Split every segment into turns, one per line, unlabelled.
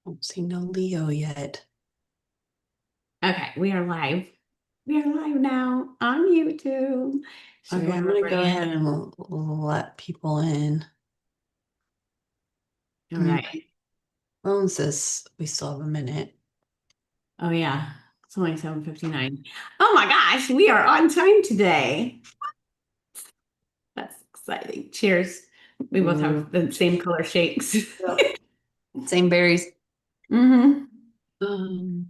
Don't see no Leo yet.
Okay, we are live. We are live now on YouTube.
Okay,
Share
I'm gonna go
everybody
ahead
in.
and let people in.
All
My
right.
phone says we still have a minute.
Oh yeah. It's only 7:59. Oh my gosh, we are on time today. That's exciting. Cheers. We both have the same color shakes.
Yep. Same berries.
Mm-hmm.
Um,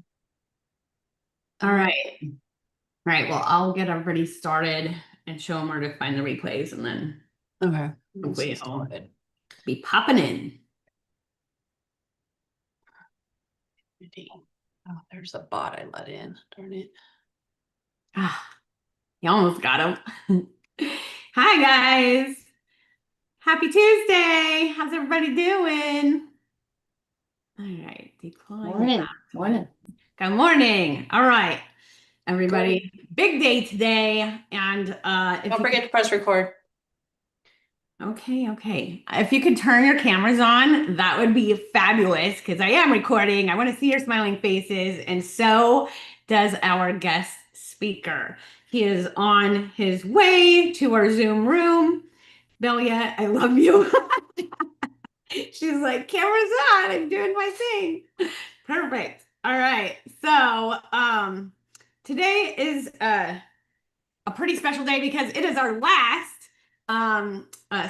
All
uh,
right. All right. Well, I'll get everybody started and show them where to find the replays, and then
okay. This
hopefully
is
I'll
good.
be popping in.
Oh, there's a bot I let in. Darn it.
Ah, you almost got them. Hi, guys. Happy Tuesday. How's everybody doing? All right, decline
Morning.
that.
Morning.
Good morning. All right,
Good.
everybody. Big day today. And if
Don't
you could,
forget to press record.
okay. If you could turn your cameras on, that would be fabulous because I am recording. I want to see your smiling faces, and so does our guest speaker. He is on his way to our Zoom room. Belia, I love you. She's like, camera's on. I'm doing my thing. Perfect. All right. So, today is a pretty special day because it is our last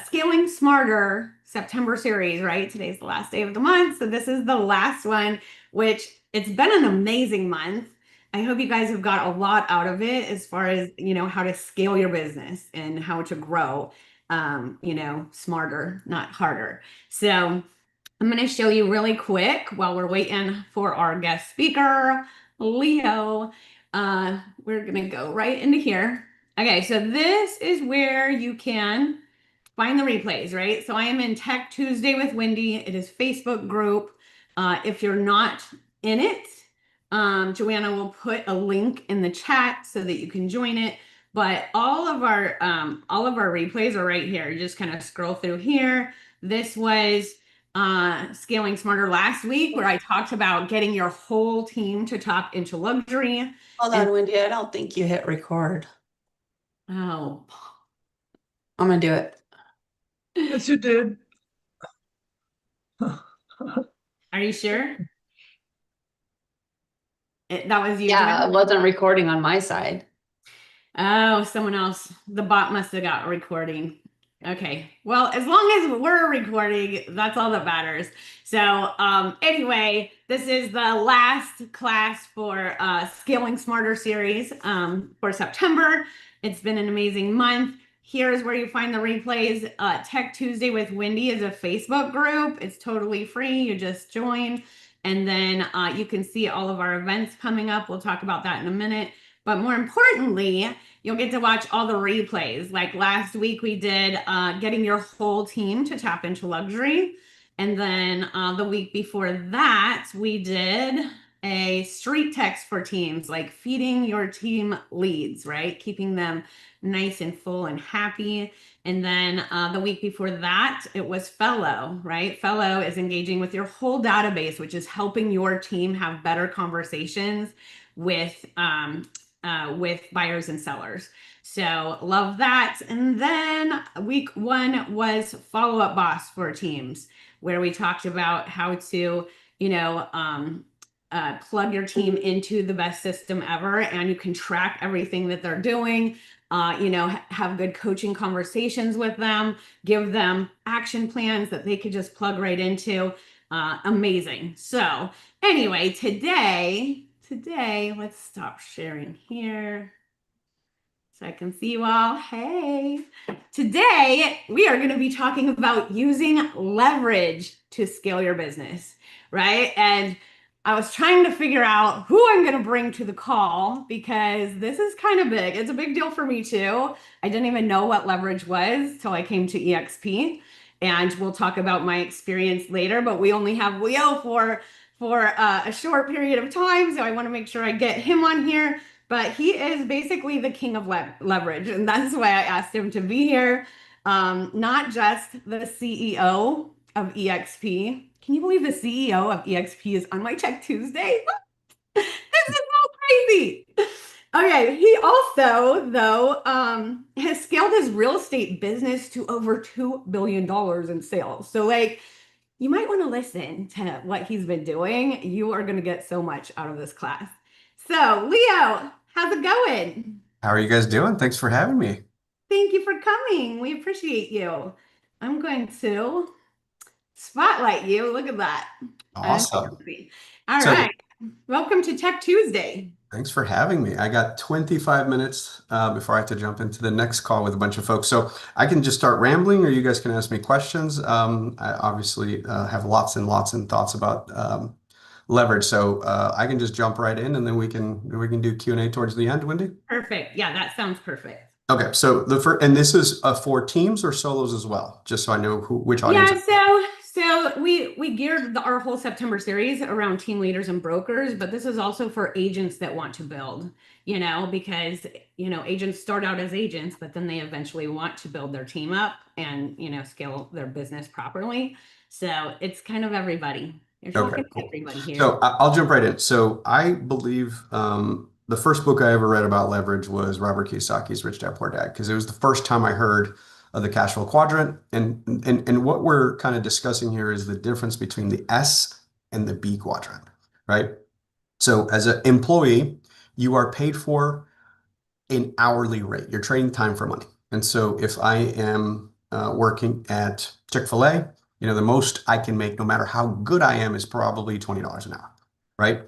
Scaling Smarter September series, right? Today's the last day of the month. So, this is the last one, which it's been an amazing month. I hope you guys have got a lot out of it as far as, how to scale your business and how to grow, smarter, not harder. So, I'm going to show you really quick while we're waiting for our guest speaker, Leo. We're going to go right into here. Okay, so this is where you can find the replays, right? So I am in Tech Tuesday with Wendy. It is Facebook group. If you're not in it, Joanna will put a link in the chat so that you can join it. But all of our replays are right here. You just kind of scroll through here. This was Scaling Smarter last week, where I talked about getting your whole team to talk into luxury.
Hold
And
on, Wendy. I don't think you hit record.
oh,
I'm gonna do it.
Yes, you did.
are you sure? That was you,
Yeah,
Joanne?
it wasn't recording on my side.
Oh, someone else. The bot must have got a recording. Okay. Well, as long as we're recording, that's all that matters. So, anyway, this is the last class for Scaling Smarter series for September. It's been an amazing month. Here's where you find the replays. Tech Tuesday with Wendy is a Facebook group. It's totally free. You just join, and then you can see all of our events coming up. We'll talk about that in a minute. But more importantly, you'll get to watch all the replays. Like last week, we did getting your whole team to tap into luxury. And then the week before that, we did a street text for teams, like feeding your team leads, right? Keeping them nice and full and happy. And then the week before that, it was Fellow, right? Fellow is engaging with your whole database, which is helping your team have better conversations with buyers and sellers. So love that. And then week one was follow up boss for teams, where we talked about how to, you know, um, plug your team into the best system ever, and you can track everything that they're doing. Have good coaching conversations with them, give them action plans that they could just plug right into. Amazing. So, anyway, today, let's stop sharing here so I can see you all. Hey, today we are going to be talking about using leverage to scale your business, right? And I was trying to figure out who I'm going to bring to the call because this is kind of big. It's a big deal for me too. I didn't even know what leverage was till I came to EXP. And we'll talk about my experience later, but we only have Leo for a short period of time, so I want to make sure I get him on here. But he is basically the king of leverage, and that's why I asked him to be here. Not just the CEO of EXP, Can you believe the CEO of EXP is on my Tech Tuesday? This is so crazy. Okay, he also, though, has scaled his real estate business to over $2 billion in sales. So, like, you might want to listen to what he's been doing. You are going to get so much out of this class. So, Leo, how's it going?
How are you guys doing? Thanks for having me.
Thank you for coming. We appreciate you. I'm going to spotlight you. Look at that.
Awesome.
All
So
right. Welcome to Tech Tuesday.
thanks for having me. I got 25 minutes before I have to jump into the next call with a bunch of folks. So I can just start rambling or you guys can ask me questions. I obviously have lots and lots and thoughts about leverage. So I can just jump right in and then we can do Q&A towards the end, Wendy.
Perfect. Yeah, that sounds perfect.
Okay, so the first, and this is for teams or solos as well, just so I know which audience.
Yeah, so we geared our whole September series around team leaders and brokers, but this is also for agents that want to build, because agents start out as agents, but then they eventually want to build their team up and scale their business properly. So it's kind of everybody. You're talking to
Cool.
everybody here.
So I'll jump right in. So I believe the first book I ever read about leverage was Robert Kiyosaki's Rich Dad Poor Dad, because it was the first time I heard of the cash flow quadrant. And what we're kind of discussing here is the difference between the S and the B quadrant, right? So as an employee, you are paid for an hourly rate. You're trading time for money. And so if I am working at Chick-fil-A, the most I can make, no matter how good I am, is probably $20 an hour, right?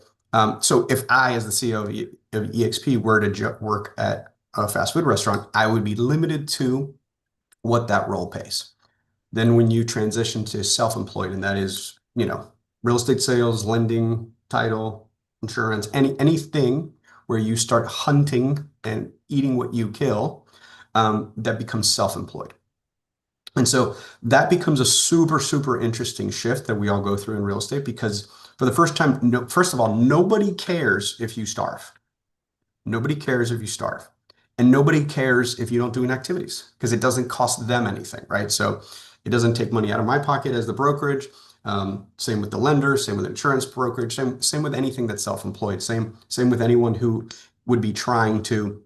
So if I, as the CEO of EXP, were to work at a fast food restaurant, I would be limited to what that role pays. Then when you transition to self-employed, and that is, real estate sales, lending, title, insurance, anything where you start hunting and eating what you kill, that becomes self-employed. And so that becomes a super, super interesting shift that we all go through in real estate, because for the first time, first of all, nobody cares if you starve. Nobody cares if you starve. And nobody cares if you don't do any activities, because it doesn't cost them anything, right? So it doesn't take money out of my pocket as the brokerage. Same with the lender, same with insurance brokerage, same with anything that's self-employed, same with anyone who would be trying to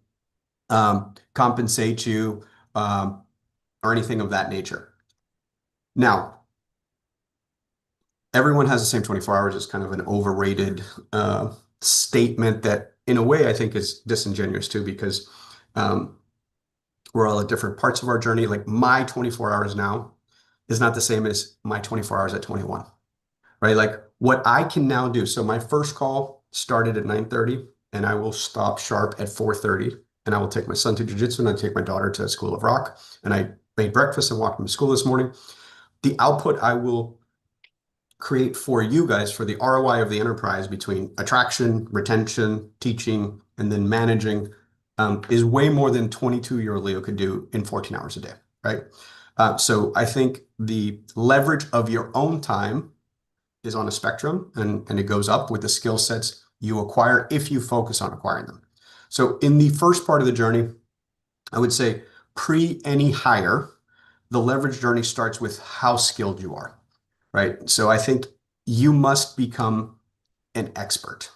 compensate you, or anything of that nature. Now, everyone has the same 24 hours is kind of an overrated statement that, in a way, I think is disingenuous too, because we're all at different parts of our journey. Like, my 24 hours now is not the same as my 24 hours at 21, right? Like, what I can now do. So my first call started at 9:30 and I will stop sharp at 4:30, and I will take my son to jiu-jitsu and I take my daughter to School of Rock, and I made breakfast and walked them to school this morning. The output I will create for you guys for the ROI of the enterprise between attraction, retention, teaching, and then managing is way more than 22-year-old Leo could do in 14 hours a day, right? So I think the leverage of your own time is on a spectrum, and it goes up with the skill sets you acquire if you focus on acquiring them. So in the first part of the journey, I would say pre any hire, the leverage journey starts with how skilled you are, right? So I think you must become an expert.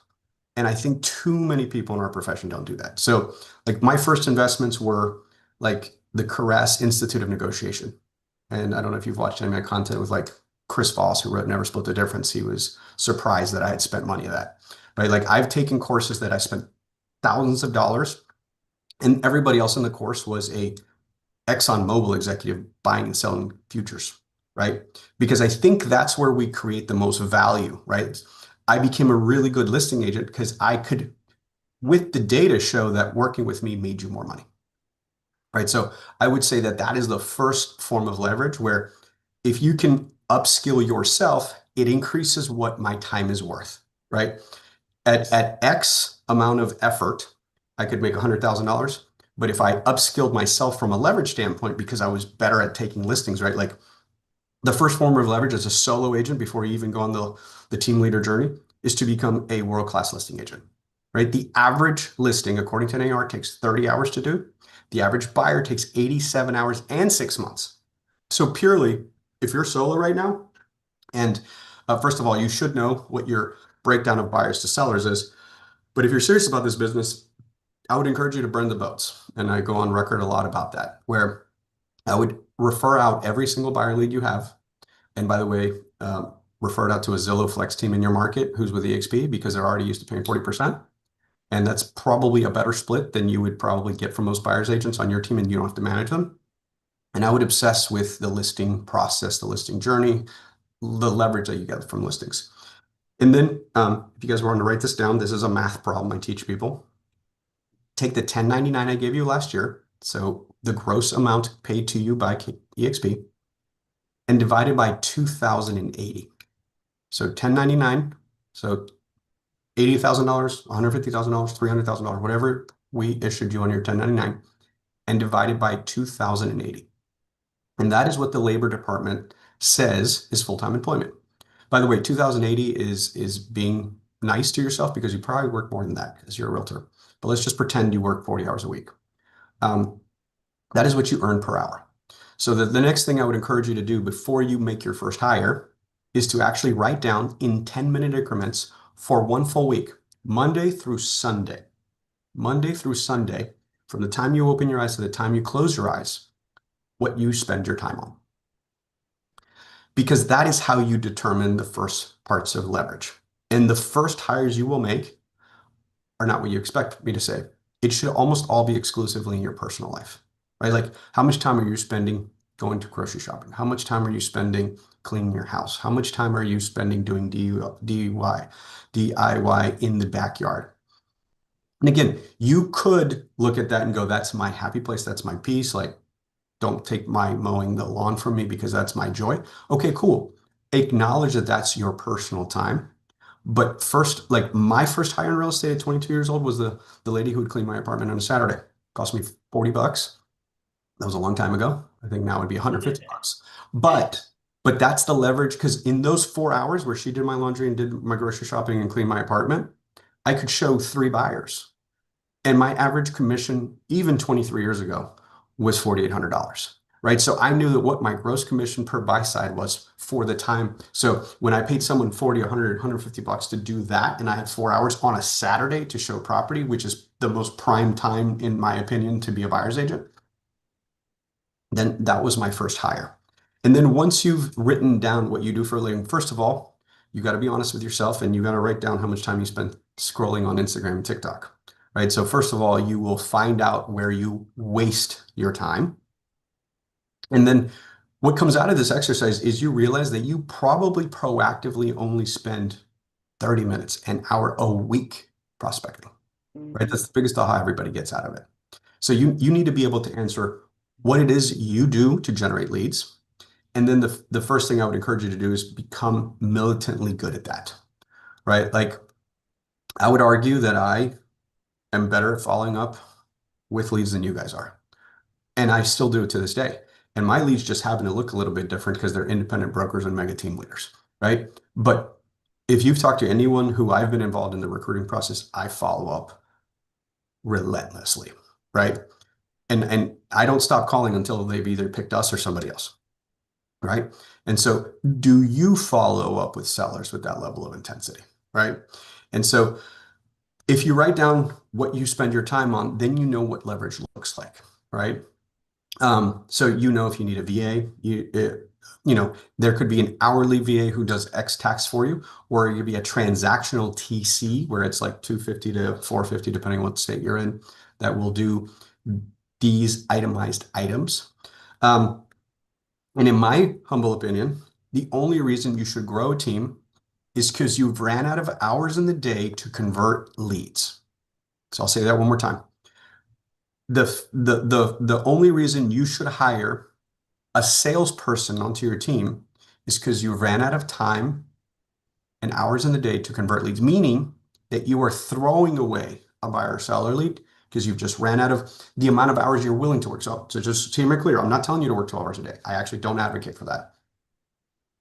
And I think too many people in our profession don't do that. So like, my first investments were like the Caress Institute of Negotiation. And I don't know if you've watched any of my content with like Chris Voss, who wrote Never Split the Difference. He was surprised that I had spent money on that, right? Like, I've taken courses that I spent thousands of dollars, and everybody else in the course was a ExxonMobil executive buying and selling futures, right? Because I think that's where we create the most value, right? I became a really good listing agent because I could, with the data, show that working with me made you more money, right? So I would say that that is the first form of leverage, where if you can upskill yourself, it increases what my time is worth, right? At X amount of effort, I could make $100,000. But if I upskilled myself from a leverage standpoint because I was better at taking listings, right? Like, the first form of leverage as a solo agent, before you even go on the team leader journey, is to become a world-class listing agent, right? The average listing, according to NAR, takes 30 hours to do. The average buyer takes 87 hours and 6 months. So purely, if you're solo right now and First of all, you should know what your breakdown of buyers to sellers is. But if you're serious about this business, I would encourage you to burn the boats. And I go on record a lot about that, where I would refer out every single buyer lead you have. And by the way, refer it out to a Zillow Flex team in your market who's with EXP because they're already used to paying 40%. And that's probably a better split than you would probably get from most buyer's agents on your team, and you don't have to manage them. And I would obsess with the listing process, the listing journey, the leverage that you get from listings. And then if you guys want to write this down, this is a math problem I teach people. Take the 1099 I gave you last year, so the gross amount paid to you by EXP, and divide it by 2,080. So 1099, so $80,000, $150,000, $300,000, whatever we issued you on your 1099, and divide it by 2,080. And that is what the Labor Department says is full-time employment. By the way, 2,080 is being nice to yourself because you probably work more than that because you're a realtor. But let's just pretend you work 40 hours a week. That is what you earn per hour. So the next thing I would encourage you to do before you make your first hire is to actually write down in 10-minute increments for one full week, Monday through Sunday. Monday through Sunday, from the time you open your eyes to the time you close your eyes, what you spend your time on. Because that is how you determine the first parts of leverage. And the first hires you will make are not what you expect me to say. It should almost all be exclusively in your personal life, right? Like, how much time are you spending going to grocery shopping? How much time are you spending cleaning your house? How much time are you spending doing DIY in the backyard? And again, you could look at that and go, that's my happy place. That's my peace. Like, don't take my mowing the lawn from me because that's my joy. Okay, cool. Acknowledge that that's your personal time. But first, like my first hire in real estate at 22 years old was the lady who would clean my apartment on a Saturday. Cost me $40. That was a long time ago. I think now it would be $150. But that's the leverage, because in those 4 hours where she did my laundry and did my grocery shopping and cleaned my apartment, I could show 3 buyers. And my average commission, even 23 years ago, was $4,800. Right. So I knew that what my gross commission per buy side was for the time. So when I paid someone 40, 100, $150 to do that, and I had 4 hours on a Saturday to show property, which is the most prime time, in my opinion, to be a buyer's agent, then that was my first hire. And then once you've written down what you do for a living, first of all, you got to be honest with yourself, and you got to write down how much time you spend scrolling on Instagram and TikTok. Right. So first of all, you will find out where you waste your time. And then what comes out of this exercise is you realize that you probably proactively only spend 30 minutes, an hour a week prospecting, right? That's the biggest aha everybody gets out of it. So you need to be able to answer what it is you do to generate leads. And then the first thing I would encourage you to do is become militantly good at that, right? Like, I would argue that I am better at following up with leads than you guys are. And I still do it to this day. And my leads just happen to look a little bit different because they're independent brokers and mega team leaders, right? But if you've talked to anyone who I've been involved in the recruiting process, I follow up relentlessly, right? And I don't stop calling until they've either picked us or somebody else, right? And so do you follow up with sellers with that level of intensity, right? And so if you write down what you spend your time on, then you know what leverage looks like, right? So you know if you need a VA, there could be an hourly VA who does X tax for you, or it could be a transactional TC where it's like $250 to $450, depending on what state you're in, that will do these itemized items. And in my humble opinion, the only reason you should grow a team is because you've ran out of hours in the day to convert leads. So I'll say that one more time. The only reason you should hire a salesperson onto your team is because you ran out of time and hours in the day to convert leads, meaning that you are throwing away a buyer or seller lead because you've just ran out of the amount of hours you're willing to work. So just to be clear, I'm not telling you to work 12 hours a day. I actually don't advocate for that.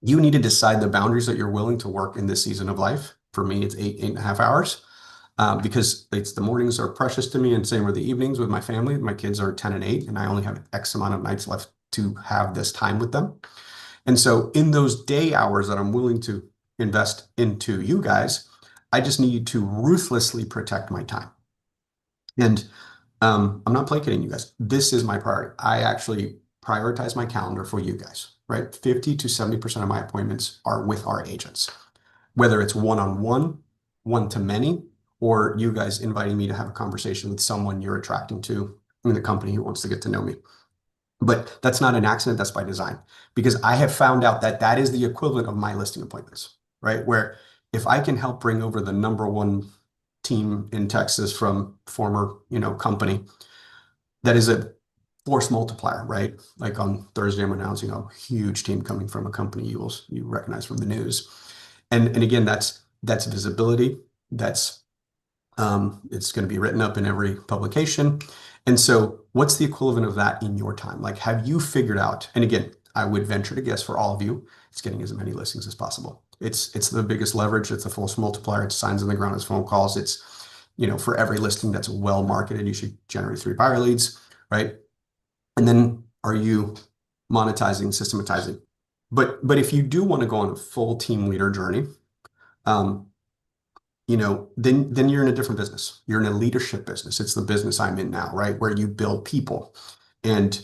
You need to decide the boundaries that you're willing to work in this season of life. For me, it's 8.5 hours. Because the mornings are precious to me, and same with the evenings with my family. My kids are 10 and 8, and I only have X amount of nights left to have this time with them. And so in those day hours that I'm willing to invest into you guys. I just need to ruthlessly protect my time. And I'm not placating you guys. This is my priority. I actually prioritize my calendar for you guys, right? 50 to 70% of my appointments are with our agents, whether it's one-on-one, one-to-many, or you guys inviting me to have a conversation with someone you're attracting to in the company who wants to get to know me. But that's not an accident, that's by design. Because I have found out that that is the equivalent of my listing appointments, right? Where if I can help bring over the number one team in Texas from former, company, that is a force multiplier, right? Like on Thursday, I'm announcing a huge team coming from a company you recognize from the news. And again, that's visibility. That's it's going to be written up in every publication. And so what's the equivalent of that in your time? Like, have you figured out, and again, I would venture to guess for all of you, it's getting as many listings as possible. It's the biggest leverage. It's the force multiplier. It's signs on the ground. It's phone calls. It's, for every listing that's well marketed, you should generate 3 buyer leads, right? And then are you monetizing, systematizing? But if you do want to go on a full team leader journey, um, then you're in a different business. You're in a leadership business. It's the business I'm in now, right? Where you build people, and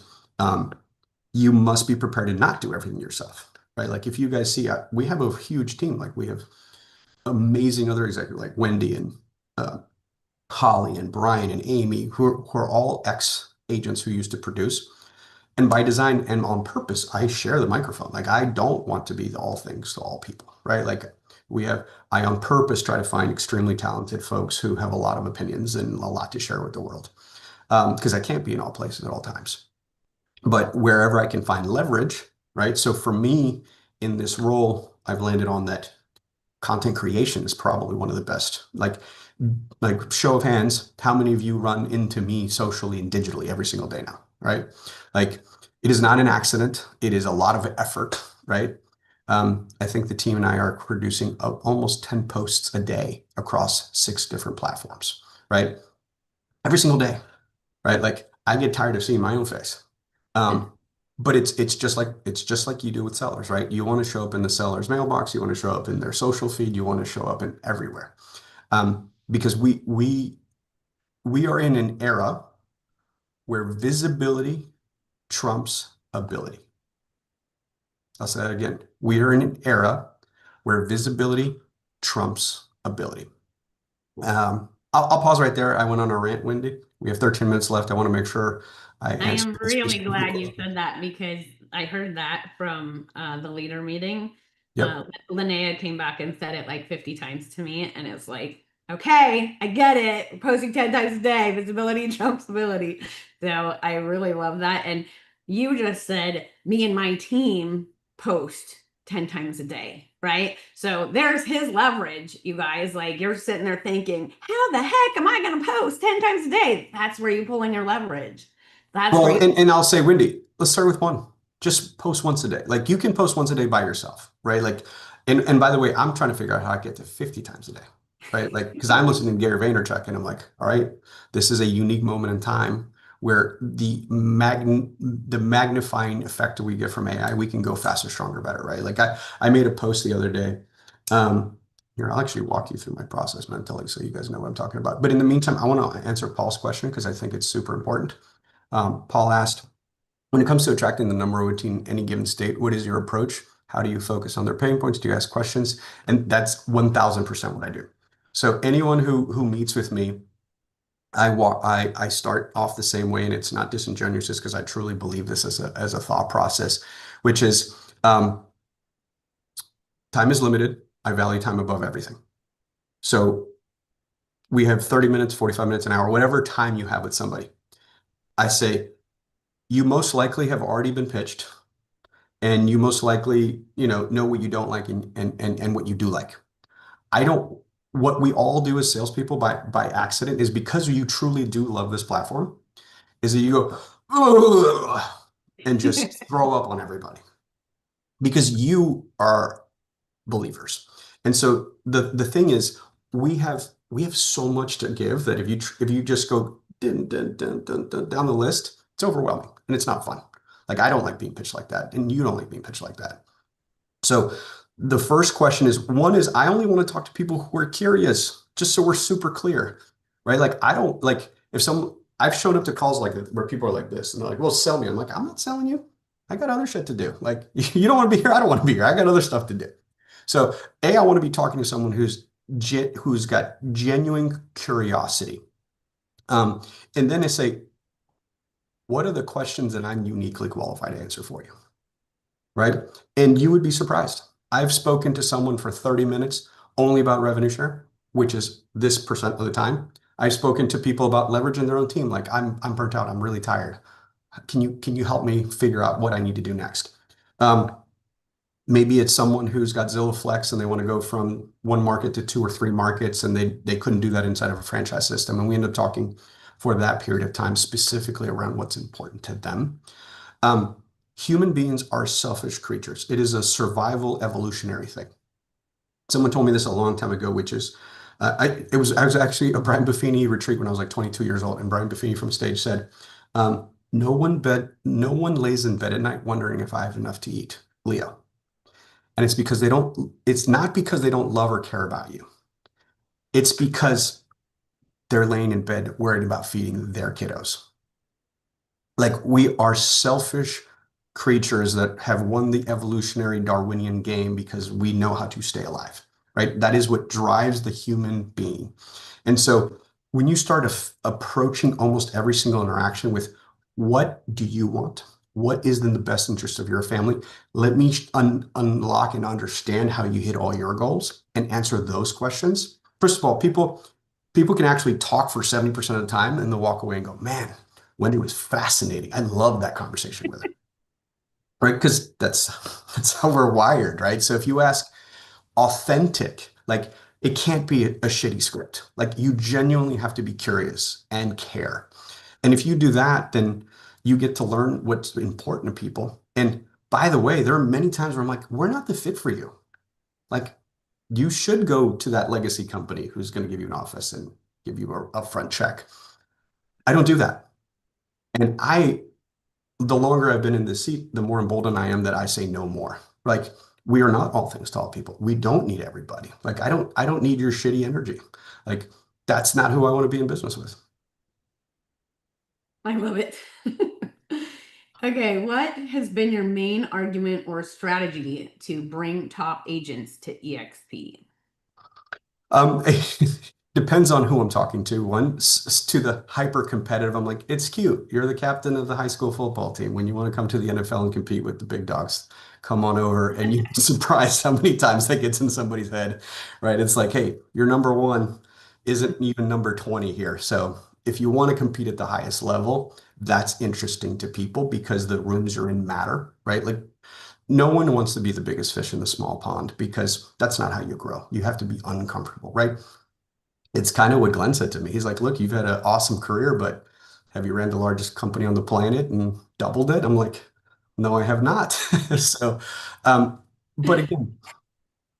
you must be prepared to not do everything yourself, right? Like if you guys see, we have a huge team. Like we have amazing other executives like Wendy and Holly and Brian and Amy, who are all ex-agents who used to produce. And by design and on purpose, I share the microphone. Like I don't want to be the all things to all people, right? Like I on purpose try to find extremely talented folks who have a lot of opinions and a lot to share with the world. Because I can't be in all places at all times. But wherever I can find leverage, right? So for me in this role, I've landed on that content creation is probably one of the best. Like show of hands, how many of you run into me socially and digitally every single day now, right? Like it is not an accident. It is a lot of effort, right? I think the team and I are producing almost 10 posts a day across 6 different platforms, right? Every single day, right? Like I get tired of seeing my own face. But it's just like you do with sellers, right? You want to show up in the seller's mailbox, you want to show up in their social feed, you want to show up in everywhere. Because we are in an era where visibility trumps ability. I'll say that again. We are in an era where visibility trumps ability. I'll pause right there. I went on a rant, Wendy. We have 13 minutes left. I want to make sure I
I
answer
am
this
really
piece.
glad you said that because I heard that from the leader meeting.
Yep.
Linnea came back and said it like 50 times to me, and it's like, okay, I get it. We're posting 10 times a day, visibility trumps ability. So I really love that. And you just said me and my team post 10 times a day, right? So there's his leverage, you guys. Like you're sitting there thinking, how the heck am I going to post 10 times a day? That's where you pull in your leverage. That's
Well,
where
and I'll say, Wendy, let's start with one. Just post once a day. Like you can post once a day by yourself, right? Like, and by the way, I'm trying to figure out how I get to 50 times a day, right? Like, because I'm listening to Gary Vaynerchuk and I'm like, all right, this is a unique moment in time where the magnifying effect that we get from AI, we can go faster, stronger, better, right? Like I made a post the other day. Here, I'll actually walk you through my process mentally so you guys know what I'm talking about. But in the meantime, I want to answer Paul's question because I think it's super important. Paul asked, when it comes to attracting the number one team in any given state, what is your approach? How do you focus on their pain points? Do you ask questions? And that's 1000% what I do. So anyone who meets with me, I start off the same way, and it's not disingenuous just because I truly believe this as a thought process, which is time is limited. I value time above everything. So we have 30 minutes, 45 minutes, an hour, whatever time you have with somebody. I say, you most likely have already been pitched, and you most likely, know what you don't like and what you do like. What we all do as salespeople by accident is because you truly do love this platform, is that you go, "Ugh," and just throw up on everybody because you are believers. And so the thing is, we have so much to give that if you just go down the list, it's overwhelming and it's not fun. Like I don't like being pitched like that, and you don't like being pitched like that. So the first question is, one is I only want to talk to people who are curious, just so we're super clear, right? Like I don't like if some I've shown up to calls like where people are like this and they're like, well, sell me. I'm like, I'm not selling you. I got other shit to do. Like you don't want to be here. I don't want to be here. I got other stuff to do. So I want to be talking to someone who's got genuine curiosity. Um, and then I say, what are the questions that I'm uniquely qualified to answer for you? Right? And you would be surprised. I've spoken to someone for 30 minutes only about revenue share, which is this percent of the time. I've spoken to people about leveraging their own team. Like I'm burnt out. I'm really tired. Can you help me figure out what I need to do next? Um, maybe it's someone who's got Zillow Flex and they want to go from one market to two or three markets, and they couldn't do that inside of a franchise system. And we end up talking for that period of time specifically around what's important to them. Um, Human beings are selfish creatures. It is a survival evolutionary thing. Someone told me this a long time ago, which is, I was actually a Brian Buffini retreat when I was like 22 years old, and Brian Buffini from stage said, no one lays in bed at night wondering if I have enough to eat, Leo. And it's not because they don't love or care about you. It's because they're laying in bed worried about feeding their kiddos. Like we are selfish creatures that have won the evolutionary Darwinian game because we know how to stay alive, right? That is what drives the human being. And so when you start approaching almost every single interaction with what do you want? What is in the best interest of your family? Let me unlock and understand how you hit all your goals and answer those questions. First of all, people can actually talk for 70% of the time and they'll walk away and go, man, Wendy was fascinating. I love that conversation with her. Right? Because that's how we're wired, right? So if you ask authentic, like it can't be a shitty script. Like you genuinely have to be curious and care. And if you do that, then you get to learn what's important to people. And by the way, there are many times where I'm like, we're not the fit for you. Like you should go to that legacy company who's going to give you an office and give you a upfront check. I don't do that. And the longer I've been in this seat, the more emboldened I am that I say no more. Like we are not all things to all people. We don't need everybody. Like I don't need your shitty energy. Like that's not who I want to be in business with.
I love it. Okay, what has been your main argument or strategy to bring top agents to EXP?
Depends on who I'm talking to. To the hyper competitive, I'm like, it's cute. You're the captain of the high school football team. When you want to come to the NFL and compete with the big dogs, come on over. And you're surprised how many times that gets in somebody's head, right? It's like, hey, your number one isn't even number 20 here. So if you want to compete at the highest level, that's interesting to people because the rooms you're in matter, right? Like no one wants to be the biggest fish in the small pond because that's not how you grow. You have to be uncomfortable, right? It's kind of what Glenn said to me. He's like, look, you've had an awesome career, but have you ran the largest company on the planet and doubled it? I'm like, no, I have not. So, um, but again,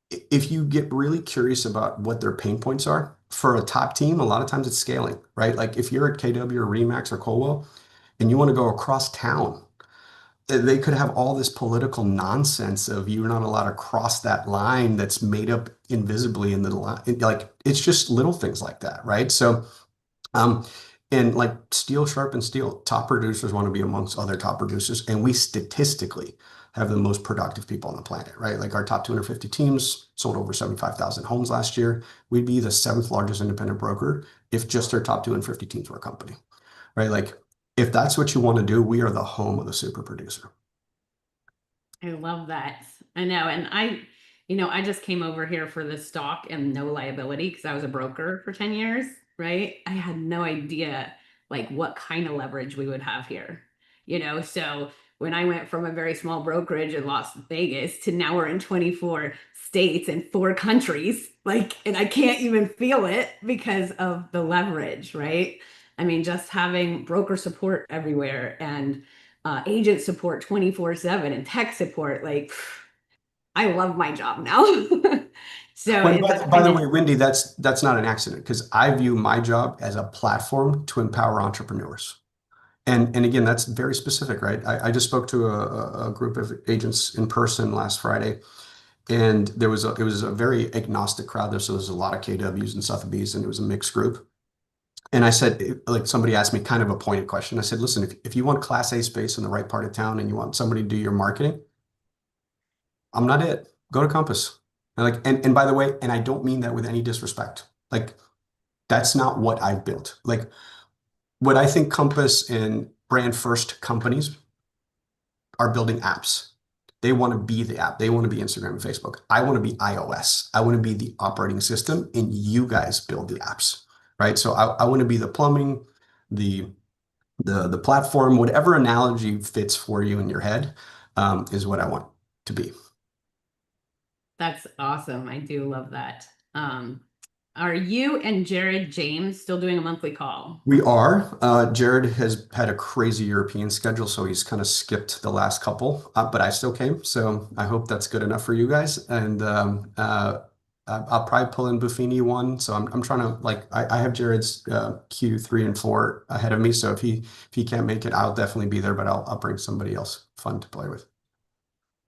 if you get really curious about what their pain points are for a top team, a lot of times it's scaling, right? Like if you're at KW or Remax or Colwell and you want to go across town, they could have all this political nonsense of you're not allowed to cross that line that's made up invisibly in the line. Like it's just little things like that, right? So, um, and like steel sharpens steel. Top producers want to be amongst other top producers, and we statistically have the most productive people on the planet, right? Like our top 250 teams sold over 75,000 homes last year. We'd be the seventh largest independent broker if just our top 250 teams were a company, right? Like if that's what you want to do, we are the home of the super producer.
I love that. I know. And I just came over here for the stock and no liability because I was a broker for 10 years, right? I had no idea like what kind of leverage we would have here, So when I went from a very small brokerage in Las Vegas to now we're in 24 states and 4 countries, like, and I can't even feel it because of the leverage, right? I mean, just having broker support everywhere and agent support 24/7 and tech support. Like, I love my job now. So
But
it's
by the way, Wendy, that's not an accident because I view my job as a platform to empower entrepreneurs. And again, that's very specific, right? I just spoke to a group of agents in person last Friday, And it was a very agnostic crowd there. So there was a lot of KWs and Sotheby's, and it was a mixed group. And I said, like somebody asked me kind of a pointed question. I said, listen, if you want Class A space in the right part of town and you want somebody to do your marketing, I'm not it. Go to Compass. And by the way, and I don't mean that with any disrespect. Like that's not what I've built. Like what I think Compass and brand first companies are building apps. They want to be the app. They want to be Instagram and Facebook. I want to be iOS. I want to be the operating system, and you guys build the apps, right? So I want to be the plumbing, the the platform, whatever analogy fits for you in your head, is what I want to be.
That's awesome. I do love that. Are you and Jared James still doing a monthly call?
We are. Jared has had a crazy European schedule, so he's kind of skipped the last couple, but I still came. So I hope that's good enough for you guys. And I'll probably pull in Buffini one. So I'm trying to like I have Jared's Q3 and 4 ahead of me. So if he can't make it, I'll definitely be there, but I'll bring somebody else fun to play with.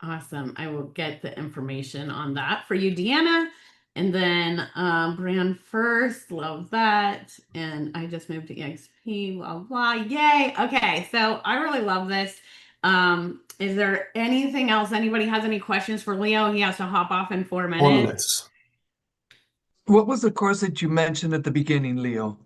Awesome. I will get the information on that for you, Deanna. And then brand first, love that. And I just moved to EXP, blah, blah. Yay. Okay. So I really love this. Is there anything else? Anybody has any questions for Leo? He has to hop off in 4 minutes.
4 minutes.
What was the course that you mentioned at the beginning, Leo,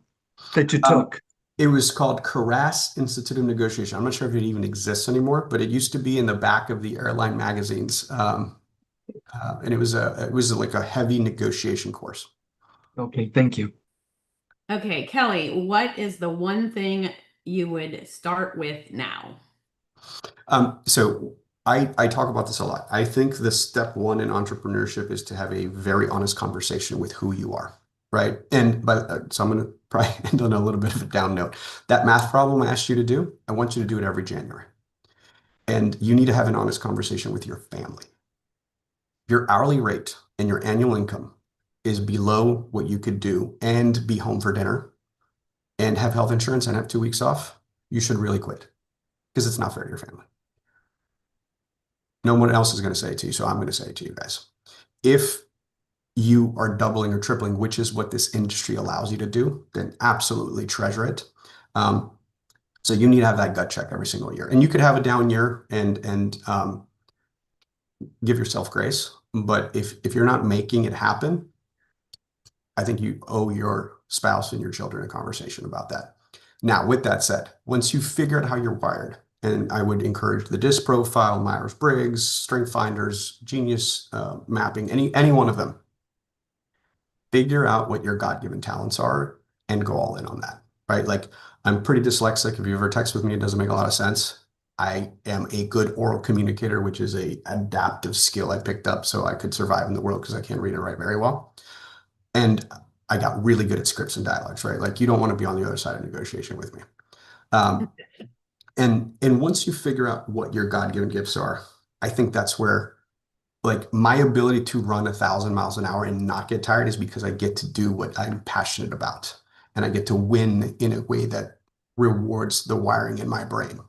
that you
Um,
took?
It was called Carras Institute of Negotiation. I'm not sure if it even exists anymore, but it used to be in the back of the airline magazines. And it was like a heavy negotiation course.
Okay, thank you.
Okay, Kelly, what is the one thing you would start with now?
So I talk about this a lot. I think the step one in entrepreneurship is to have a very honest conversation with who you are, right? So I'm going to probably end on a little bit of a down note. That math problem I asked you to do, I want you to do it every January. And you need to have an honest conversation with your family. Your hourly rate and your annual income is below what you could do and be home for dinner and have health insurance and have 2 weeks off, you should really quit because it's not fair to your family. No one else is going to say it to you, so I'm going to say it to you guys. If you are doubling or tripling, which is what this industry allows you to do, then absolutely treasure it. So you need to have that gut check every single year. And you could have a down year and give yourself grace. But if you're not making it happen, I think you owe your spouse and your children a conversation about that. Now, with that said, once you figure out how you're wired, and I would encourage the DISC profile, Myers-Briggs, Strength Finders, Genius mapping, any one of them, figure out what your God-given talents are and go all in on that, right? Like I'm pretty dyslexic. If you ever text with me, it doesn't make a lot of sense. I am a good oral communicator, which is a adaptive skill I picked up so I could survive in the world because I can't read and write very well. And I got really good at scripts and dialogues, right? Like you don't want to be on the other side of negotiation with me. And once you figure out what your God-given gifts are, I think that's where like my ability to run 1,000 miles an hour and not get tired is because I get to do what I'm passionate about. And I get to win in a way that rewards the wiring in my brain.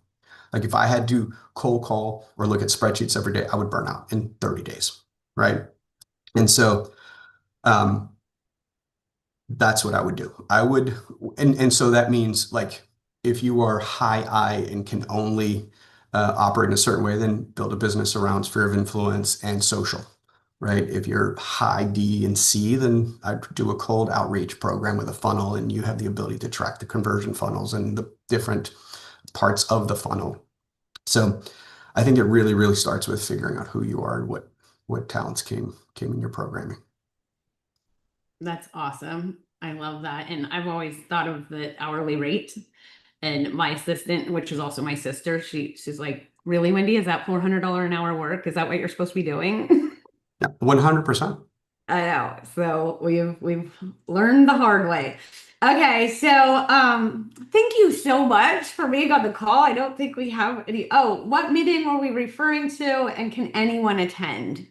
Like if I had to cold call or look at spreadsheets every day, I would burn out in 30 days, right? And so that's what I would do. And so that means like if you are high I and can only operate in a certain way, then build a business around sphere of influence and social, right? If you're high D and C, then I'd do a cold outreach program with a funnel, and you have the ability to track the conversion funnels and the different parts of the funnel. So I think it really, really starts with figuring out who you are and what talents came in your programming.
That's awesome. I love that. And I've always thought of the hourly rate. And my assistant, which is also my sister, she's like, really, Wendy, is that $400 an hour work? Is that what you're supposed to be doing?
Yeah, 100%.
I know. So we've learned the hard way. Okay, so thank you so much for being on the call. I don't think we have any. Oh, what meeting were we referring to? And can anyone attend?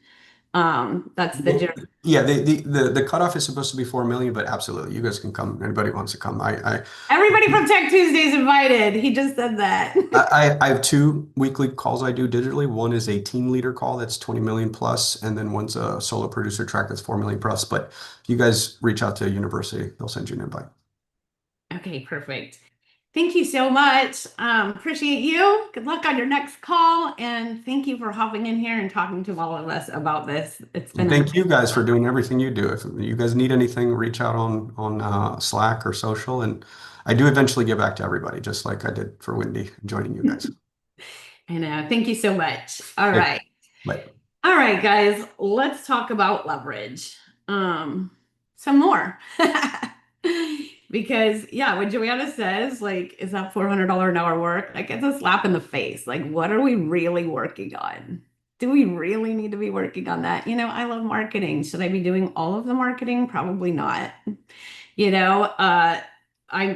That's the general.
Yeah, the cutoff is supposed to be 4 million, but absolutely, you guys can come. Anybody wants to come.
Everybody from Tech Tuesday is invited. He just said that.
I have two weekly calls I do digitally. One is a team leader call that's 20 million plus, and then one's a solo producer track that's 4 million plus. But if you guys reach out to university, they'll send you an invite.
Okay, perfect. Thank you so much. Appreciate you. Good luck on your next call. And thank you for hopping in here and talking to all of us about this. It's been
Thank you guys for doing everything you do. If you guys need anything, reach out on Slack or social, and I do eventually get back to everybody, just like I did for Wendy joining you guys.
I know. Thank you so much. All
Yeah.
right.
Bye.
All right, guys, let's talk about leverage. Some more. Because yeah, when Joanna says, like, is that $400 an hour work? Like, it's a slap in the face. Like, what are we really working on? Do we really need to be working on that? I love marketing. Should I be doing all of the marketing? Probably not. I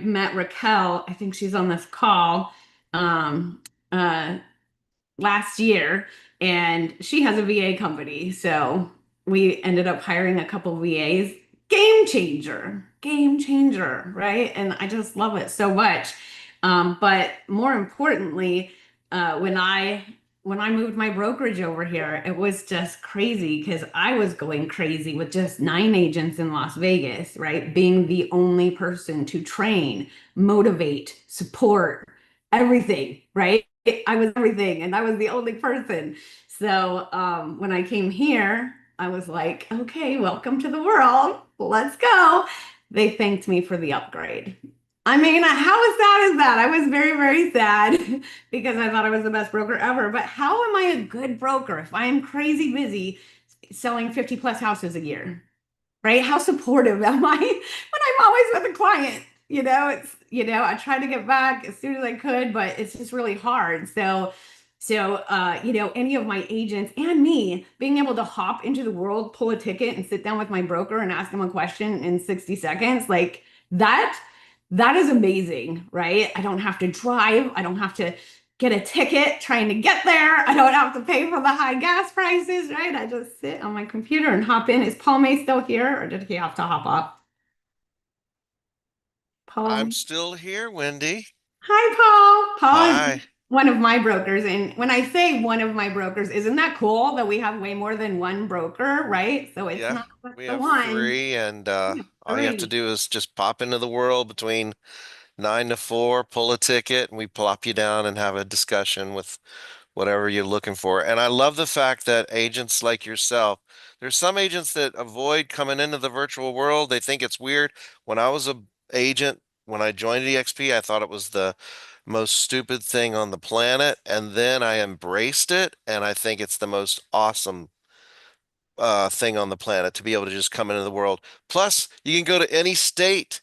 met Raquel, I think she's on this call, uh, last year, and she has a VA company. So we ended up hiring a couple VAs. Game changer, right? And I just love it so much. But more importantly, when I moved my brokerage over here, it was just crazy because I was going crazy with just 9 agents in Las Vegas, right? Being the only person to train, motivate, support, everything, right? I was everything and I was the only person. So when I came here, I was like, okay, welcome to the world. Let's go. They thanked me for the upgrade. I mean, how sad is that? I was very, very sad because I thought I was the best broker ever. But how am I a good broker if I am crazy busy selling 50 plus houses a year? Right? How supportive am I when I'm always with a client? I tried to get back as soon as I could, but it's just really hard. So, any of my agents and me being able to hop into the world, pull a ticket and sit down with my broker and ask him a question in 60 seconds, like that, that is amazing, right? I don't have to drive. I don't have to get a ticket trying to get there. I don't have to pay for the high gas prices, right? I just sit on my computer and hop in. Is Paul May still here or did he have to hop off? Paul.
I'm still here, Wendy.
Hi, Paul. Paul is
Hi.
one of my brokers. And when I say one of my brokers, isn't that cool that we have way more than one broker, right? So it's
Yeah,
not just
we
the
have
one.
three, and
We have
all you have to
three.
do is just pop into the world between 9 to 4, pull a ticket, and we plop you down and have a discussion with whatever you're looking for. And I love the fact that agents like yourself, there's some agents that avoid coming into the virtual world. They think it's weird. When I was a agent, when I joined EXP, I thought it was the most stupid thing on the planet, and then I embraced it, and I think it's the most awesome thing on the planet to be able to just come into the world. Plus, you can go to any state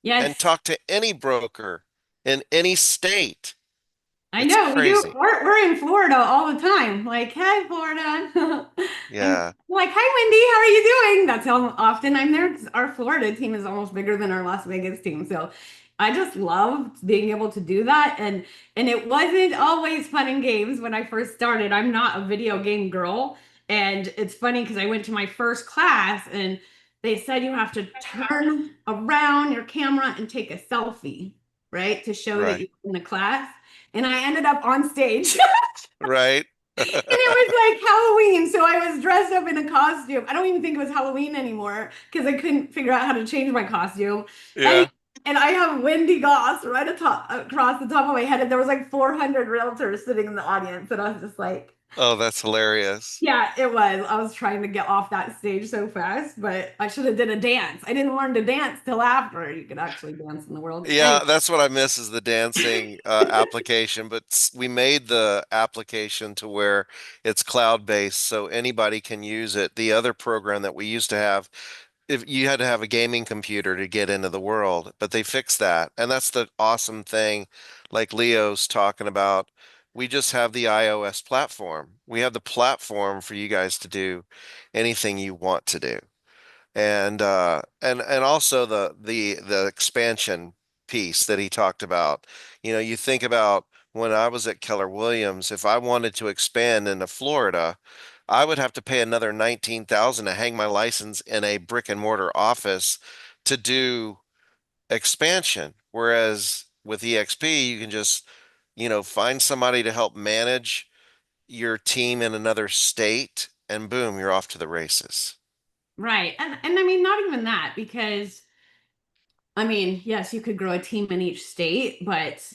and
Yes.
talk to any broker in any state.
I
It's
know we do.
crazy.
We're in Florida all the time. Like, hey, Florida. And
Yeah.
like, hi, Wendy, how are you doing? That's how often I'm there. 'Cause our Florida team is almost bigger than our Las Vegas team. So I just love being able to do that. And it wasn't always fun and games when I first started. I'm not a video game girl. And it's funny because I went to my first class and they said you have to turn around your camera and take a selfie, right? To show that
Right.
you're in the class. And I ended up on stage.
Right.
And it was like Halloween. So I was dressed up in a costume. I don't even think it was Halloween anymore because I couldn't figure out how to change my costume. And
Yeah.
and I have Wendy Goss right across the top of my head. And there was like 400 realtors sitting in the audience. And I was just like,
Oh, that's hilarious.
yeah, it was. I was trying to get off that stage so fast, but I should have did a dance. I didn't learn to dance till after you could actually dance in the world.
Yeah, that's what I miss is the dancing application, but we made the application to where it's cloud-based so anybody can use it. The other program that we used to have, if you had to have a gaming computer to get into the world, but they fixed that. And that's the awesome thing, like Leo's talking about. We just have the iOS platform. We have the platform for you guys to do anything you want to do. And also the expansion piece that he talked about. You think about when I was at Keller Williams, if I wanted to expand into Florida, I would have to pay another 19,000 to hang my license in a brick and mortar office to do expansion. Whereas with EXP, you can just, find somebody to help manage your team in another state, and boom, you're off to the races.
Right. And I mean, not even that, because I mean, yes, you could grow a team in each state, but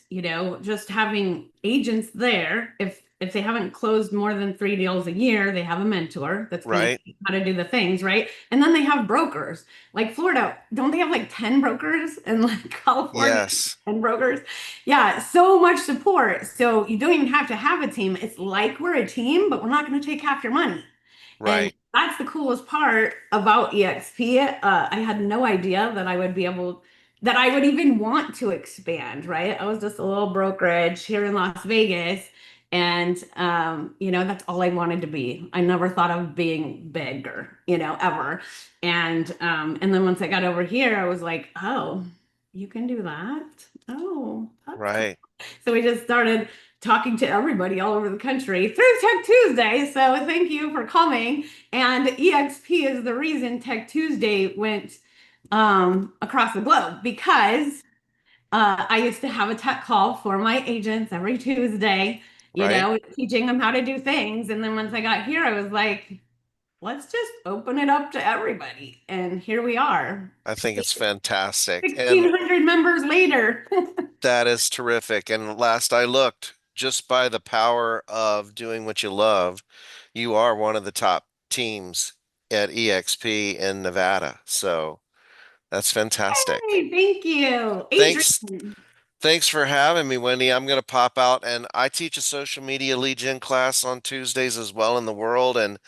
just having agents there, if they haven't closed more than 3 deals a year, they have a mentor that's going to
Right?
teach how to do the things, right? And then they have brokers. Like Florida, don't they have like 10 brokers? And like California,
Yes.
10 brokers? Yeah, so much support. So you don't even have to have a team. It's like we're a team, but we're not going to take half your money. And
Right.
that's the coolest part about EXP. I had no idea that that I would even want to expand, right? I was just a little brokerage here in Las Vegas. And, that's all I wanted to be. I never thought of being bigger, ever. And then once I got over here, I was like, oh, you can do that? Oh, that's cool.
Right.
So we just started talking to everybody all over the country through Tech Tuesday. So thank you for coming. And EXP is the reason Tech Tuesday went across the globe, because I used to have a tech call for my agents every Tuesday,
Right.
teaching them how to do things. And then once I got here, I was like, let's just open it up to everybody. And here we are,
I think it's fantastic. And
1,600 members later.
that is terrific. And last I looked, just by the power of doing what you love, you are one of the top teams at EXP in Nevada. So that's fantastic.
Hey, thank you.
Thanks.
Adrian.
Thanks for having me, Wendy. I'm going to pop out, and I teach a social media lead gen class on Tuesdays as well in the world. And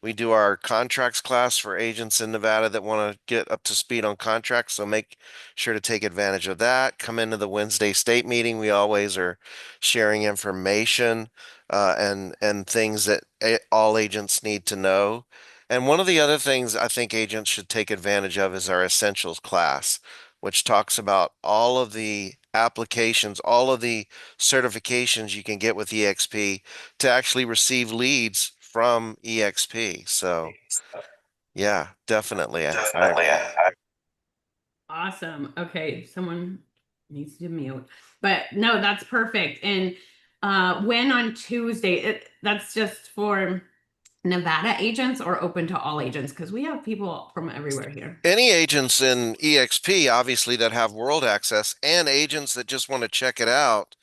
we do our contracts class for agents in Nevada that want to get up to speed on contracts. So make sure to take advantage of that. Come into the Wednesday state meeting. We always are sharing information and things that all agents need to know. And one of the other things I think agents should take advantage of is our essentials class, which talks about all of the applications, all of the certifications you can get with EXP to actually receive leads from EXP. So, yeah, definitely.
Awesome. Okay, someone needs to mute. But no, that's perfect. And when on Tuesday, that's just for Nevada agents or open to all agents? Because we have people from everywhere here.
Any agents in EXP, obviously, that have world access and agents that just want to check it out,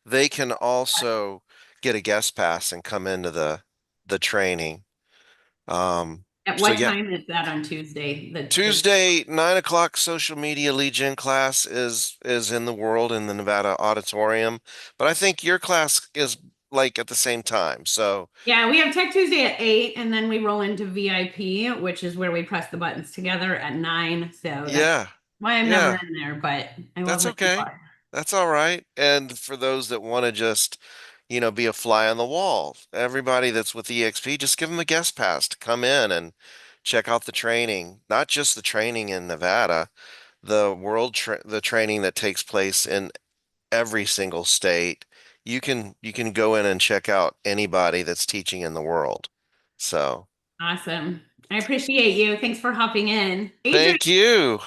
they can also get a guest pass and come into the training.
At
So
what
yeah,
time is that on Tuesday?
Tuesday, 9 o'clock social media lead gen class is in the world in the Nevada auditorium. But I think your class is like at the same time. So
Yeah, we have Tech Tuesday at 8, and then we roll into VIP, which is where we press the buttons together at 9. So that's
yeah,
why I'm never
yeah,
in there, but I love
that's
that you
okay.
are.
That's all right. And for those that want to just, be a fly on the wall, everybody that's with EXP, just give them a guest pass to come in and check out the training, not just the training in Nevada, the training that takes place in every single state. You can go in and check out anybody that's teaching in the world. So,
Awesome. I appreciate you. Thanks for hopping in. Adrian,
thank you.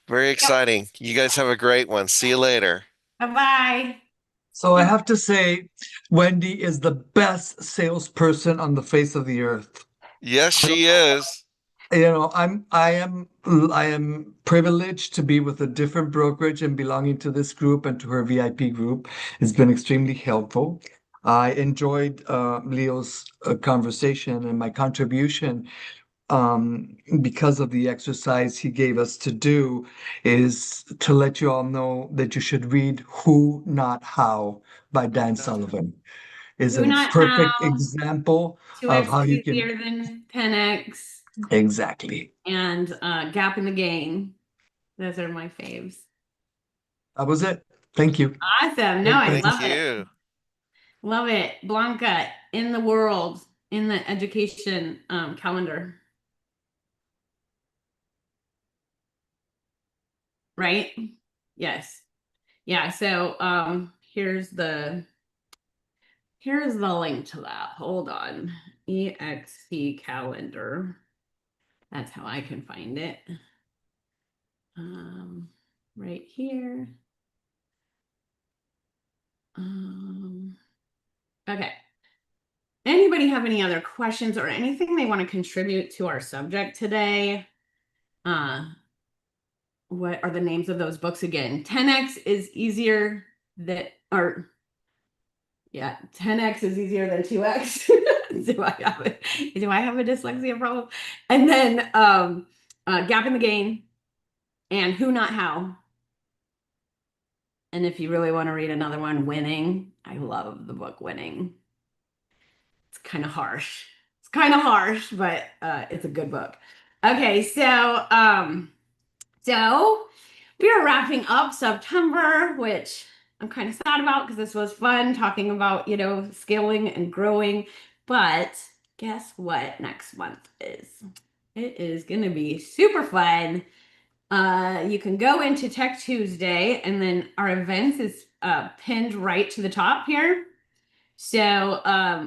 Very exciting. You guys have a great one. See you later.
bye-bye.
So I have to say, Wendy is the best salesperson on the face of the earth.
Yes,
I don't
she
know.
is.
I am privileged to be with a different brokerage and belonging to this group and to her VIP group. It's been extremely helpful. I enjoyed Leo's conversation and my contribution because of the exercise he gave us to do is to let you all know that you should read Who Not How by Dan Sullivan. Is
Do
a
not
perfect
how
example of
2x
how you can
easier than 10x
exactly.
and Gap in the Gain. Those are my faves.
That was it. Thank you.
Awesome. No,
Great
I
Thank
love it.
you.
Love it. Blanca in the world, in the education calendar. Right? Yes. Yeah. So here's the link to that. Hold on. EXP calendar. That's how I can find it. Right here. Okay. Anybody have any other questions or anything they want to contribute to our subject today? What are the names of those books again? 10x is easier than, or yeah, 10x is easier than 2x. Do I have a dyslexia problem? And then Gap in the Gain and Who Not How. And if you really want to read another one, Winning. I love the book Winning. It's kind of harsh. It's kind of harsh, but it's a good book. Okay, so we are wrapping up September, which I'm kind of sad about because this was fun talking about, scaling and growing. But guess what next month is? It is going to be super fun. You can go into Tech Tuesday, and then our events is pinned right to the top here. So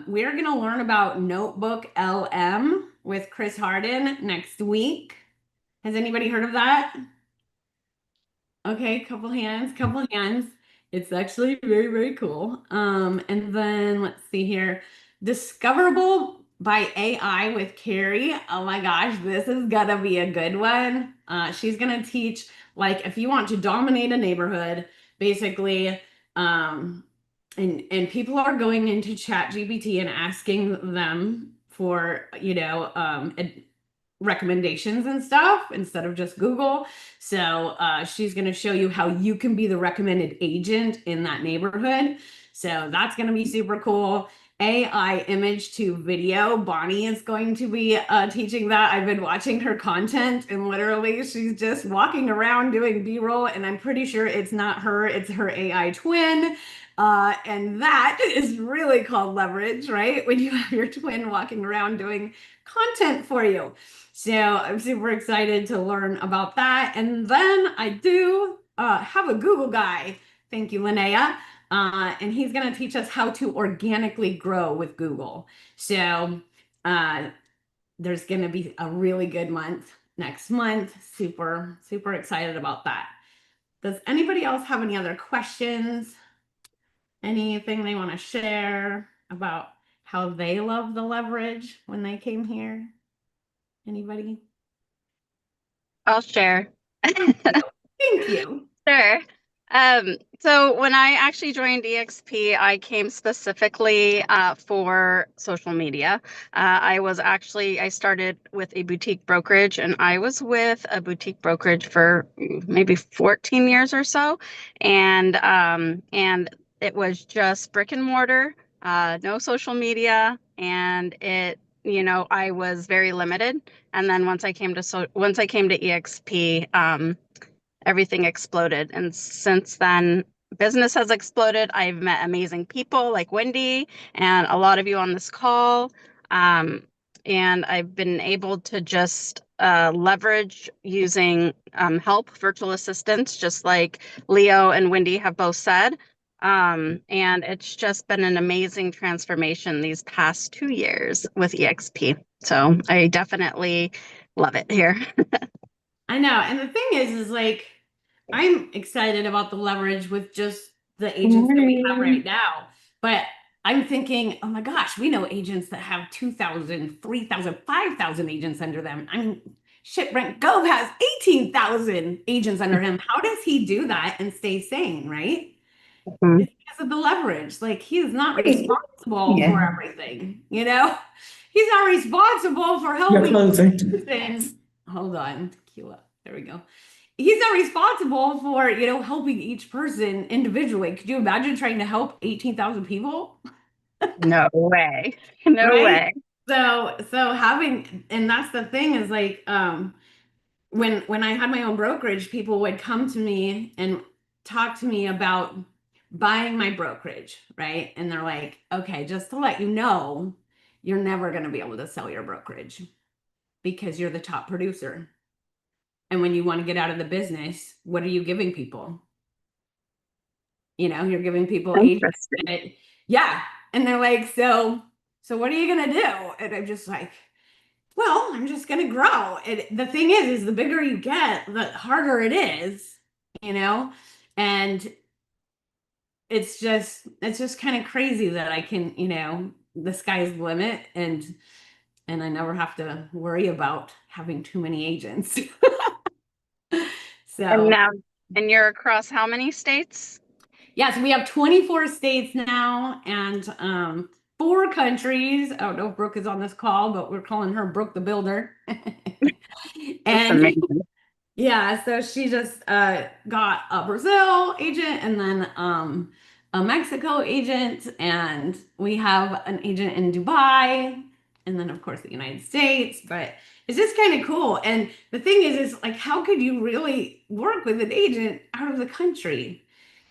we're going to learn about Notebook LM with Chris Harden next week. Has anybody heard of that? Okay, couple hands. It's actually very, very cool. And then let's see here. Discoverable by AI with Carrie. Oh my gosh, this is gonna be a good one. She's gonna teach, like, if you want to dominate a neighborhood, basically, and people are going into ChatGPT and asking them for, recommendations and stuff instead of just Google. So she's going to show you how you can be the recommended agent in that neighborhood. So that's going to be super cool. AI image to video. Bonnie is going to be teaching that. I've been watching her content, and literally she's just walking around doing B-roll, and I'm pretty sure it's not her, it's her AI twin. And that is really called leverage, right? When you have your twin walking around doing content for you. So I'm super excited to learn about that. And then I do have a Google guy. Thank you, Linnea. And he's going to teach us how to organically grow with Google. So there's going to be a really good month next month. Super, super excited about that. Does anybody else have any other questions? Anything they want to share about how they love the leverage when they came here? Anybody?
I'll share.
Thank you.
Sure. So when I actually joined EXP, I came specifically for social media. I started with a boutique brokerage, and I was with a boutique brokerage for maybe 14 years or so. And it was just brick and mortar, no social media, and I was very limited. And then once I came to EXP, everything exploded. And since then, business has exploded. I've met amazing people like Wendy and a lot of you on this call. And I've been able to just leverage using help, virtual assistants, just like Leo and Wendy have both said. And it's just been an amazing transformation these past 2 years with EXP. So I definitely love it here.
I know. And the thing is like, I'm excited about the leverage with just the agents that we have right now. But I'm thinking, oh my gosh, we know agents that have 2,000, 3,000, 5,000 agents under them. I mean, shit, Brent Gove has 18,000 agents under him. How does he do that and stay sane, right?
Mhm.
It's because of the leverage. Like, he is not responsible for everything, He's not responsible for helping things. Hold on, cue up. There we go. He's not responsible for, helping each person individually. Could you imagine trying to help 18,000 people?
No way. No
Right?
way.
So having, and that's the thing is like, when I had my own brokerage, people would come to me and talk to me about buying my brokerage, right? And they're like, okay, just to let you know, you're never going to be able to sell your brokerage because you're the top producer. And when you want to get out of the business, what are you giving people? You're giving people agents.
Interesting.
Yeah. And they're like, so so what are you gonna do? And I'm just like, well, I'm just gonna grow. And the thing is the bigger you get, the harder it is, you know? And it's just kind of crazy that I can, the sky's the limit and I never have to worry about having too many agents.
And
So
now, and you're across how many states?
yes, we have 24 states now and 4 countries. I don't know if Brooke is on this call, but we're calling her Brooke the Builder.
That's
And
amazing.
yeah, so she just got a Brazil agent and then a Mexico agent, and we have an agent in Dubai, and then of course the United States. But it's just kind of cool. And the thing is like, how could you really work with an agent out of the country?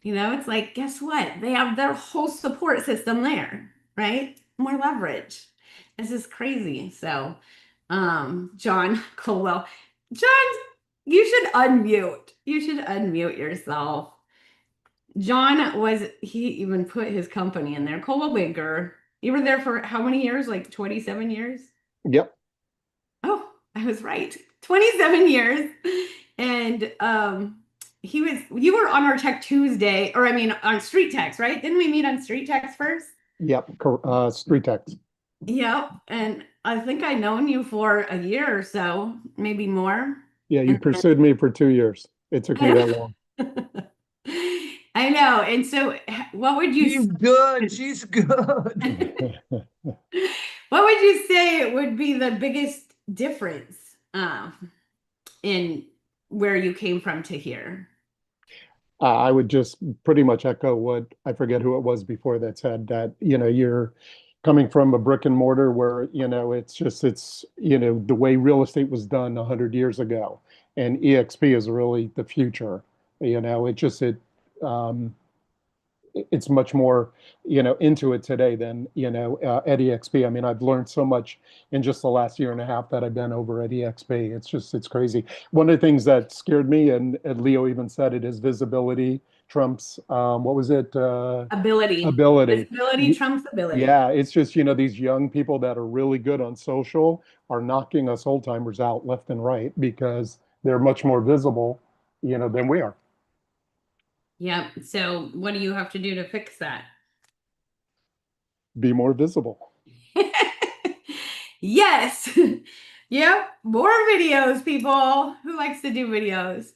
It's like, guess what? They have their whole support system there, right? More leverage. This is crazy. So, John Colwell, John, you should unmute. You should unmute yourself. John he even put his company in there, Colwell Banker. You were there for how many years? Like 27 years?
Yep.
Oh, I was right. 27 years. And you were on our Tech Tuesday, or I mean on Street Techs, right? Didn't we meet on Street Techs first?
Yep. Street text.
Yep. And I think I've known you for a year or so, maybe more.
Yeah, you
And
pursued me for 2 years. It took me that long.
I know. And so what would you
She's good. She's good.
what would you say would be the biggest difference in where you came from to here?
I would just pretty much echo what I forget who it was before that said that, you're coming from a brick and mortar where, it's the way real estate was done 100 years ago. And EXP is really the future. It's much more, into it today than, at EXP. I mean, I've learned so much in just the last year and a half that I've been over at EXP. It's crazy. One of the things that scared me, and Leo even said it, is visibility trumps, what was it?
Ability.
Ability.
Visibility trumps ability.
Yeah, it's just, these young people that are really good on social are knocking us old timers out left and right because they're much more visible, than we are.
Yep. So what do you have to do to fix that?
Be more visible.
Yes. Yep. More videos, people. Who likes to do videos?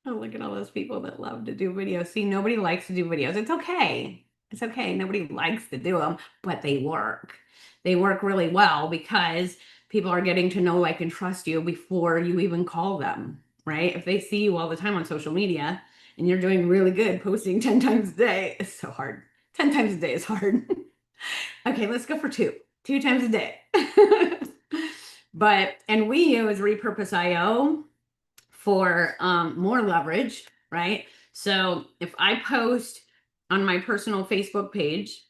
Oh, look at all those people that love to do videos. See, nobody likes to do videos. It's okay. It's okay. Nobody likes to do them, but they work. They work really well because people are getting to know, like, and trust you before you even call them, right? If they see you all the time on social media and you're doing really good, posting 10 times a day, it's so hard. 10 times a day is hard. Okay, let's go for 2 times a day. And we use Repurpose.io for more leverage, right? So if I post on my personal Facebook page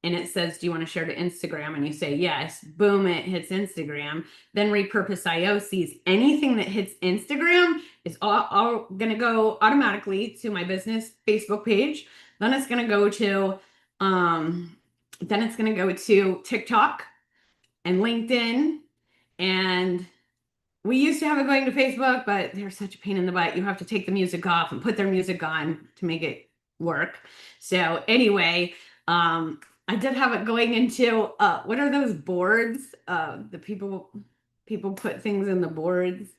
and it says, do you want to share to Instagram? And you say yes, boom, it hits Instagram. Then Repurpose.io sees anything that hits Instagram is all going to go automatically to my business Facebook page. Then it's going to go to TikTok and LinkedIn. And we used to have it going to Facebook, but they're such a pain in the butt. You have to take the music off and put their music on to make it work. So anyway, I did have it going into what are those boards? The people put things in the boards.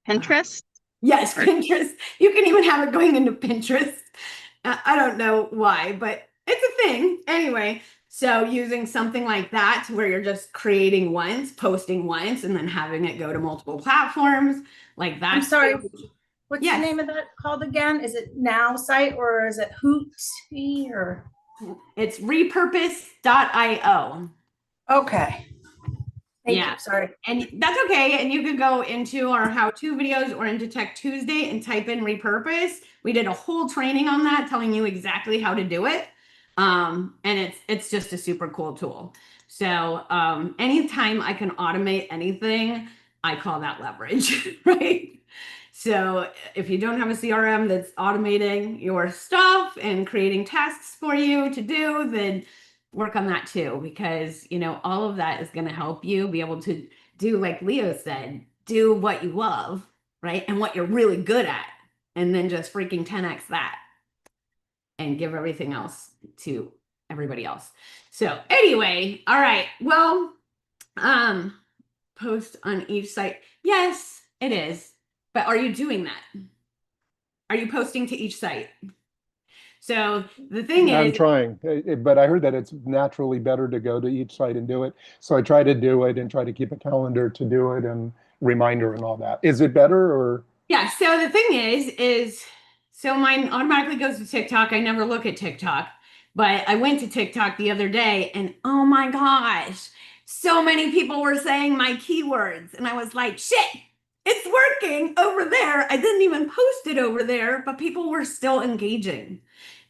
Pinterest?
Yes, Pinterest. You can even have it going into Pinterest. I don't know why, but it's a thing. Anyway, so using something like that where you're just creating once, posting once, and then having it go to multiple platforms like that.
I'm sorry. What's
Yes.
the name of that called again? Is it Now site or is it Hootsuite or?
It's repurpose.io.
Okay. Thank
Yeah.
you. Sorry.
And that's okay. And you could go into our how-to videos or into Tech Tuesday and type in repurpose. We did a whole training on that, telling you exactly how to do it. And it's just a super cool tool. So anytime I can automate anything, I call that leverage, right? So if you don't have a CRM that's automating your stuff and creating tasks for you to do, then work on that too, because, you know, all of that is going to help you be able to do, like Leo said, do what you love, right? And what you're really good at. And then just freaking 10x that and give everything else to everybody else. So anyway, all right. Well, post on each site. Yes, it is. But are you doing that? Are you posting to each site? So the thing
I'm
is,
trying, but I heard that it's naturally better to go to each site and do it. So I try to do it and try to keep a calendar to do it and reminder and all that. Is it better or?
yeah. So the thing is so mine automatically goes to TikTok. I never look at TikTok, but I went to TikTok the other day and oh my gosh, so many people were saying my keywords. And I was like, shit, it's working over there. I didn't even post it over there, but people were still engaging.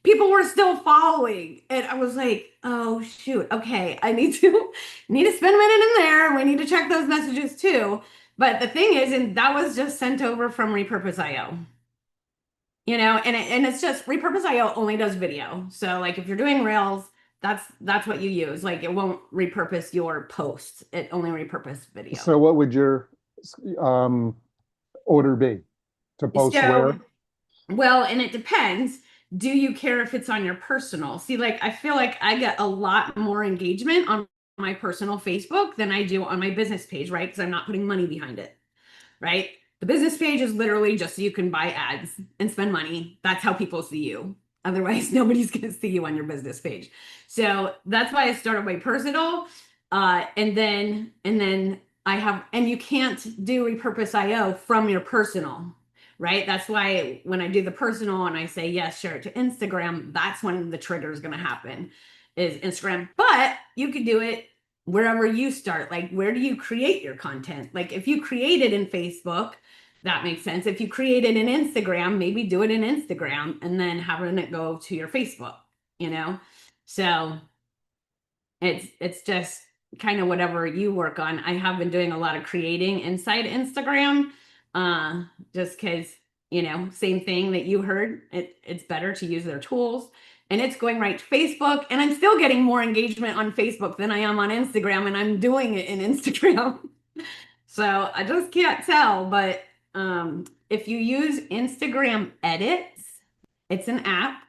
People were still following. And I was like, oh shoot, okay, I need to spend a minute in there. We need to check those messages too. But the thing is, and that was just sent over from Repurpose.io. You know, and it's just Repurpose.io only does video. So like if you're doing Reels, that's what you use. Like it won't repurpose your posts. It only repurpose video.
So what would your order be? To post where?
Well, and it depends. Do you care if it's on your personal? See, like I feel like I get a lot more engagement on my personal Facebook than I do on my business page, right? Because I'm not putting money behind it, right? The business page is literally just so you can buy ads and spend money. That's how people see you. Otherwise, nobody's going to see you on your business page. So that's why I started my personal. And then I have, and you can't do Repurpose.io from your personal, right? That's why when I do the personal and I say, yes, share it to Instagram, that's when the trigger is going to happen is Instagram. But you could do it wherever you start. Like, where do you create your content? Like if you create it in Facebook, that makes sense. If you create it in Instagram, maybe do it in Instagram and then having it go to your Facebook, you know? So it's just kind of whatever you work on. I have been doing a lot of creating inside Instagram, just because, you know, same thing that you heard, it's better to use their tools. And it's going right to Facebook. And I'm still getting more engagement on Facebook than I am on Instagram. And I'm doing it in Instagram. So I just can't tell. But if you use Instagram Edits, it's an app.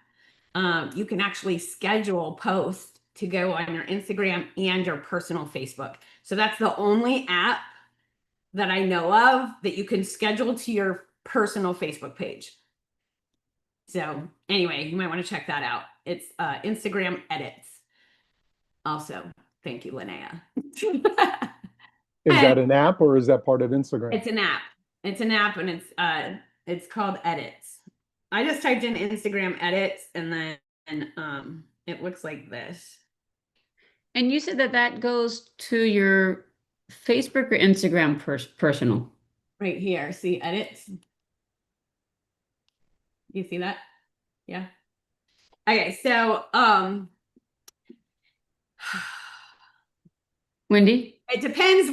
You can actually schedule posts to go on your Instagram and your personal Facebook. So that's the only app that I know of that you can schedule to your personal Facebook page. So anyway, you might want to check that out. It's Instagram Edits. Also, thank you, Linnea.
Is that an app or is that part of Instagram?
It's an app. It's an app and it's called Edits. I just typed in Instagram Edits and then it looks like this.
And you said that goes to your Facebook or Instagram personal?
Right here. See Edits? You see that? Yeah. Okay, so
Wendy?
it depends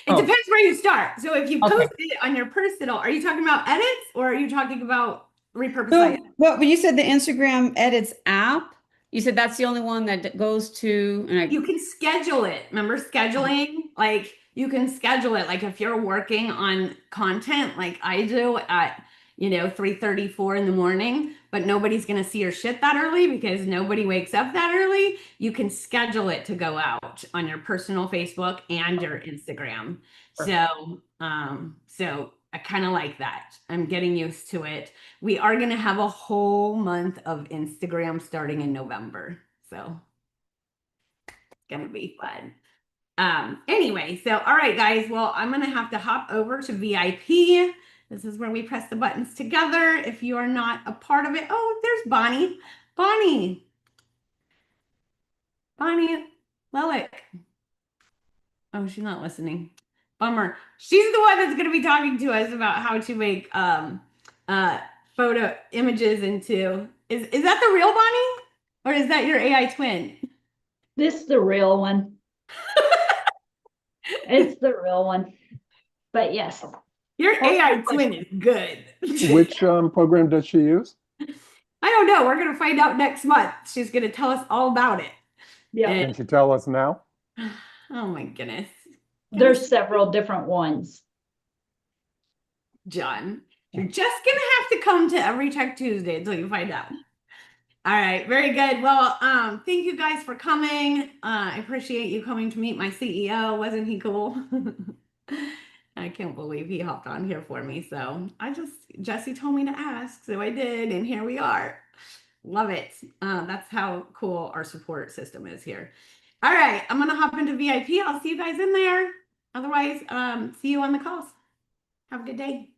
depends where you start. So if you post it on your personal, are you talking about Edits or are you talking about Repurpose?
Well, but you said the Instagram Edits app. You said that's the only one that goes to, and
you can schedule it. Remember scheduling? Like you can schedule it. Like if you're working on content like I do at, 3:34 in the morning, but nobody's going to see your shit that early because nobody wakes up that early. You can schedule it to go out on your personal Facebook and your Instagram. So I kind of like that. I'm getting used to it. We are going to have a whole month of Instagram starting in November. So it's going to be fun. Anyway, so all right, guys. Well, I'm going to have to hop over to VIP. This is where we press the buttons together. If you are not a part of it. Oh, there's Bonnie. Bonnie Lelick. Oh, she's not listening. Bummer. She's the one that's going to be talking to us about how to make photo images into. Is that the real Bonnie? Or is that your AI twin?
This is the real one. It's the real one. But yes.
Your AI twin is good.
Which program does she use?
I don't know. We're going to find out next month. She's going to tell us all about it.
Yeah,
And-
Can you tell us now?
oh my goodness.
there's several different ones.
John, you're just gonna have to come to every Tech Tuesday until you find out. All right, very good. Well, thank you guys for coming. I appreciate you coming to meet my CEO. Wasn't he cool? I can't believe he hopped on here for me. So Jesse told me to ask, so I did, and here we are. Love it. That's how cool our support system is here. All right, I'm gonna hop into VIP. I'll see you guys in there. Otherwise, see you on the calls. Have a good day.